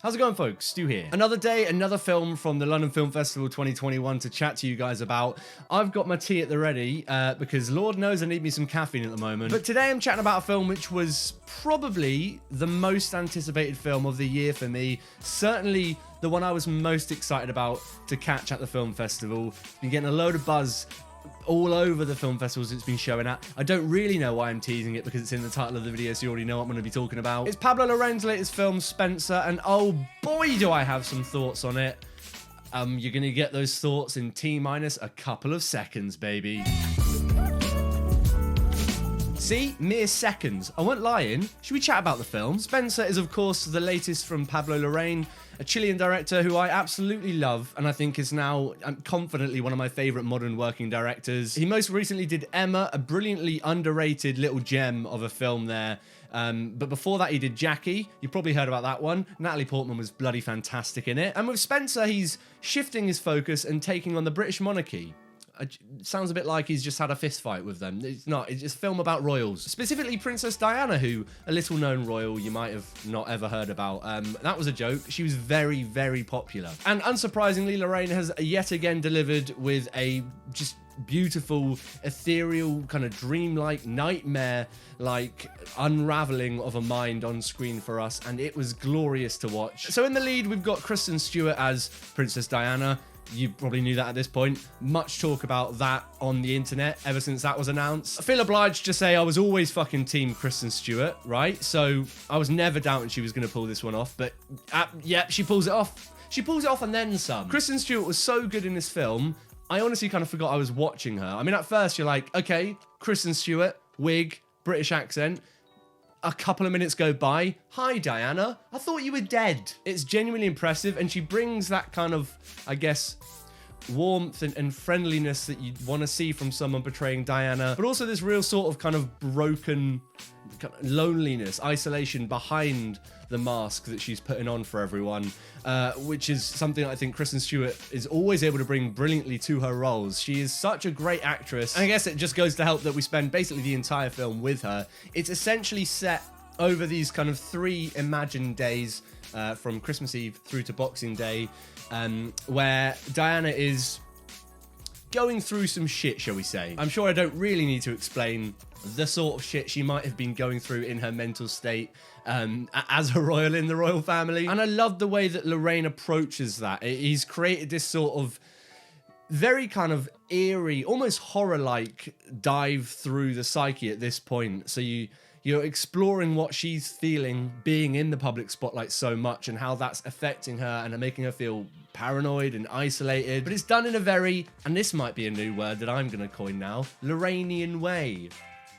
How's it going, folks? Stu here. Another day, another film from the London Film Festival 2021 to chat to you guys about. I've got my tea at the ready because Lord knows I need me some caffeine at the moment. But today I'm chatting about a film which was probably the most anticipated film of the year for me. Certainly the one I was most excited about to catch at the film festival. Been getting a load of buzz all over the film festivals it's been showing at. I don't really know why I'm teasing it because it's in the title of the video, so you already know what I'm going to be talking about. It's Pablo Larraín's latest film, Spencer, and oh boy do I have some thoughts on it. You're going to get those thoughts in T-minus a couple of seconds, baby. See? Mere seconds. I wasn't lying. Should we chat about the film? Spencer is, of course, the latest from Pablo Larraín, a Chilean director who I absolutely love and I think is now confidently one of my favourite modern working directors. He most recently did Emma, a brilliantly underrated little gem of a film there. But before that, he did Jackie. You probably heard about that one. Natalie Portman was bloody fantastic in it. And with Spencer, he's shifting his focus and taking on the British monarchy. It sounds a bit like he's just had a fist fight with them. It's not. It's just a film about royals. Specifically Princess Diana, who, a little known royal you might have not ever heard about. That was a joke. She was very, very popular. And unsurprisingly, Larraín has yet again delivered with a just beautiful, ethereal, kind of dreamlike, nightmare-like unraveling of a mind on screen for us. And it was glorious to watch. So in the lead, we've got Kristen Stewart as Princess Diana. You probably knew that at this point. Much talk about that on the internet ever since that was announced. I feel obliged to say I was always fucking team Kristen Stewart, right? So I was never doubting she was going to pull this one off, but yeah, she pulls it off. She pulls it off and then some. Kristen Stewart was so good in this film, I honestly kind of forgot I was watching her. I mean, at first you're like, okay, Kristen Stewart, wig, British accent. A couple of minutes go by. Hi, Diana. I thought you were dead. It's genuinely impressive, and she brings that kind of, I guess, warmth and friendliness that you want to see from someone portraying Diana, but also this real sort of kind of broken kind of loneliness, isolation behind the mask that she's putting on for everyone, which is something I think Kristen Stewart is always able to bring brilliantly to her roles. She is such a great actress, and I guess it just goes to help that we spend basically the entire film with her. It's essentially set over these kind of 3 imagined days from Christmas Eve through to Boxing Day, where Diana is going through some shit, shall we say. I'm sure I don't really need to explain the sort of shit she might have been going through in her mental state as a royal in the royal family. And I love the way that Larraín approaches that. He's created this sort of very kind of eerie, almost horror-like dive through the psyche at this point. So you're exploring what she's feeling being in the public spotlight so much and how that's affecting her and making her feel paranoid and isolated. But it's done in a very, and this might be a new word that I'm going to coin now, Larrainian way.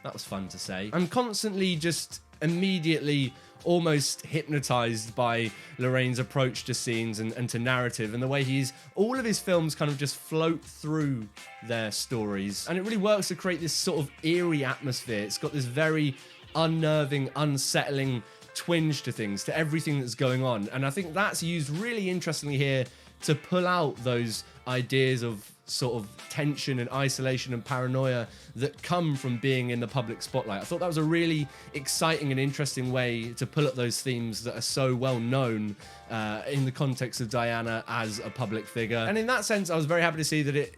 That was fun to say. I'm constantly just immediately almost hypnotized by Larraín's approach to scenes and to narrative, and the way all of his films kind of just float through their stories. And it really works to create this sort of eerie atmosphere. It's got this very unnerving, unsettling twinge to things, to everything that's going on. And I think that's used really interestingly here to pull out those ideas of sort of tension and isolation and paranoia that come from being in the public spotlight. I thought that was a really exciting and interesting way to pull up those themes that are so well known in the context of Diana as a public figure. And in that sense, I was very happy to see that it,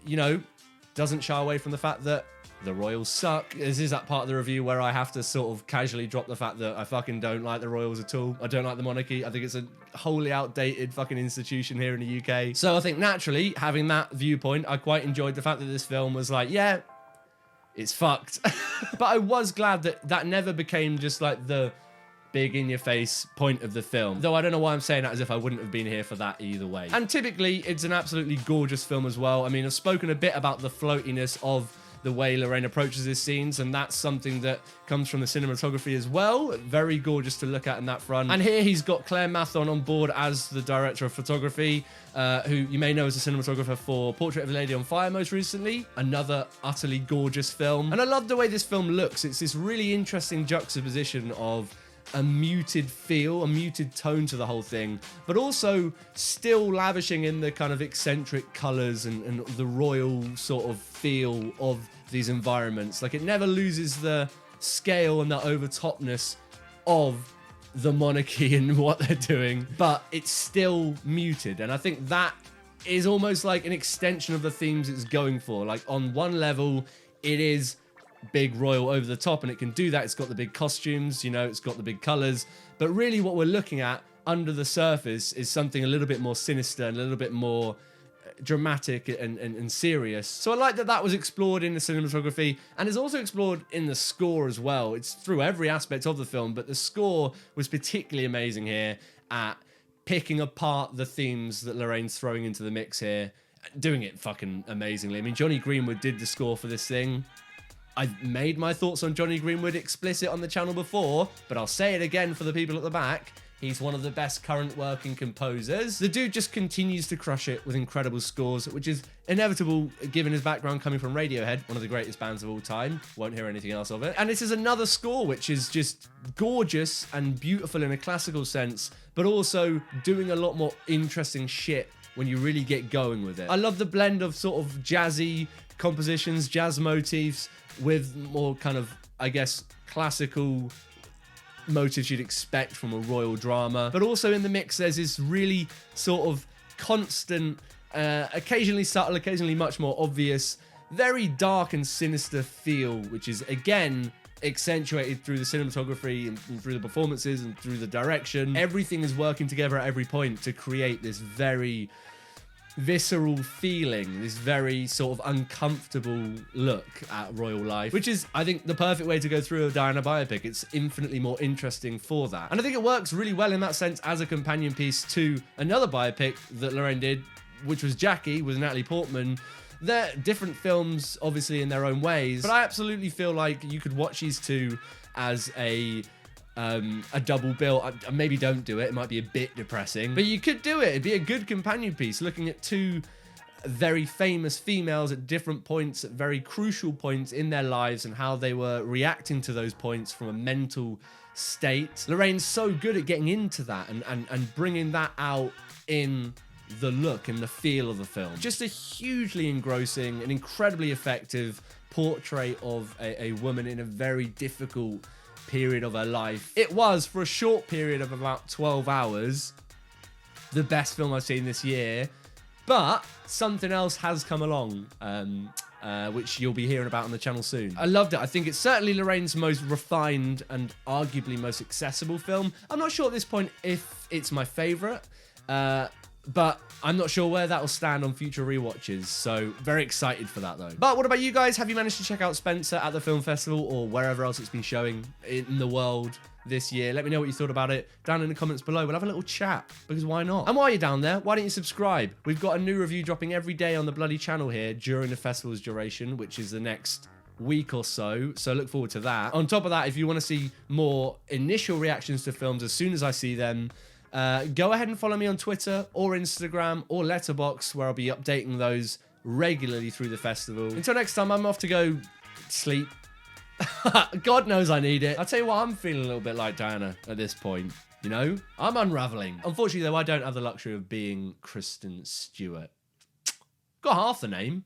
doesn't shy away from the fact that the royals suck. This is that part of the review where I have to sort of casually drop the fact that I fucking don't like the royals at all. I don't like the monarchy. I think it's a wholly outdated fucking institution here in the UK. So I think naturally, having that viewpoint, I quite enjoyed the fact that this film was like, yeah, it's fucked. But I was glad that that never became just like the big in-your-face point of the film. Though I don't know why I'm saying that as if I wouldn't have been here for that either way. And typically, it's an absolutely gorgeous film as well. I mean, I've spoken a bit about the floatiness of the way Larraín approaches his scenes, and that's something that comes from the cinematography as well. Very gorgeous to look at in that front. And here he's got Claire Mathon on board as the director of photography, who you may know as a cinematographer for Portrait of a Lady on Fire most recently. Another utterly gorgeous film. And I love the way this film looks. It's this really interesting juxtaposition of a muted feel, a muted tone to the whole thing, but also still lavishing in the kind of eccentric colours and the royal sort of feel of these environments. Like, it never loses the scale and the overtopness of the monarchy and what they're doing, but it's still muted. And I think that is almost like an extension of the themes it's going for. Like, on one level, it is big, royal, over the top, and it can do that. It's got the big costumes, you know, it's got the big colors. But really what we're looking at under the surface is something a little bit more sinister and a little bit more dramatic and serious. So I like that that was explored in the cinematography, and it's also explored in the score as well. It's through every aspect of the film, but the score was particularly amazing here at picking apart the themes that Larraín's throwing into the mix here, doing it fucking amazingly. I mean, Johnny Greenwood did the score for this thing. I've made my thoughts on Johnny Greenwood explicit on the channel before, but I'll say it again for the people at the back. He's one of the best current working composers. The dude just continues to crush it with incredible scores, which is inevitable given his background coming from Radiohead, one of the greatest bands of all time. Won't hear anything else of it. And this is another score which is just gorgeous and beautiful in a classical sense, but also doing a lot more interesting shit when you really get going with it. I love the blend of sort of jazzy compositions, jazz motifs, with more kind of, I guess, classical motives you'd expect from a royal drama. But also in the mix there's this really sort of constant, occasionally subtle, occasionally much more obvious, very dark and sinister feel, which is again accentuated through the cinematography and through the performances and through the direction. Everything is working together at every point to create this very visceral feeling, this very sort of uncomfortable look at royal life, which is, I think, the perfect way to go through a Diana biopic. It's infinitely more interesting for that. And I think it works really well in that sense as a companion piece to another biopic that Larraín did, which was Jackie, with Natalie Portman. They're different films, obviously, in their own ways, but I absolutely feel like you could watch these two as a double bill. Maybe don't do it. It might be a bit depressing, but you could do it. It'd be a good companion piece looking at two very famous females at different points, at very crucial points in their lives, and how they were reacting to those points from a mental state. Larraín's so good at getting into that and bringing that out in the look and the feel of the film. Just a hugely engrossing and incredibly effective portrait of a woman in a very difficult period of her life. It was, for a short period of about 12 hours, the best film I've seen this year, but something else has come along, which you'll be hearing about on the channel soon. I loved it. I think it's certainly Larraín's most refined and arguably most accessible film. I'm not sure at this point if it's my favourite, but I'm not sure where that will stand on future rewatches, so very excited for that though. But what about you guys? Have you managed to check out Spencer at the film festival or wherever else it's been showing in the world this year? Let me know what you thought about it down in the comments below. We'll have a little chat, because why not? And while you're down there, why don't you subscribe? We've got a new review dropping every day on the bloody channel here during the festival's duration, which is the next week or so look forward to that. On top of that, if you want to see more initial reactions to films as soon as I see them, go ahead and follow me on Twitter or Instagram or Letterboxd, where I'll be updating those regularly through the festival. Until next time, I'm off to go sleep. God knows I need it. I'll tell you what, I'm feeling a little bit like Diana at this point. You know, I'm unraveling. Unfortunately, though, I don't have the luxury of being Kristen Stewart. Got half the name.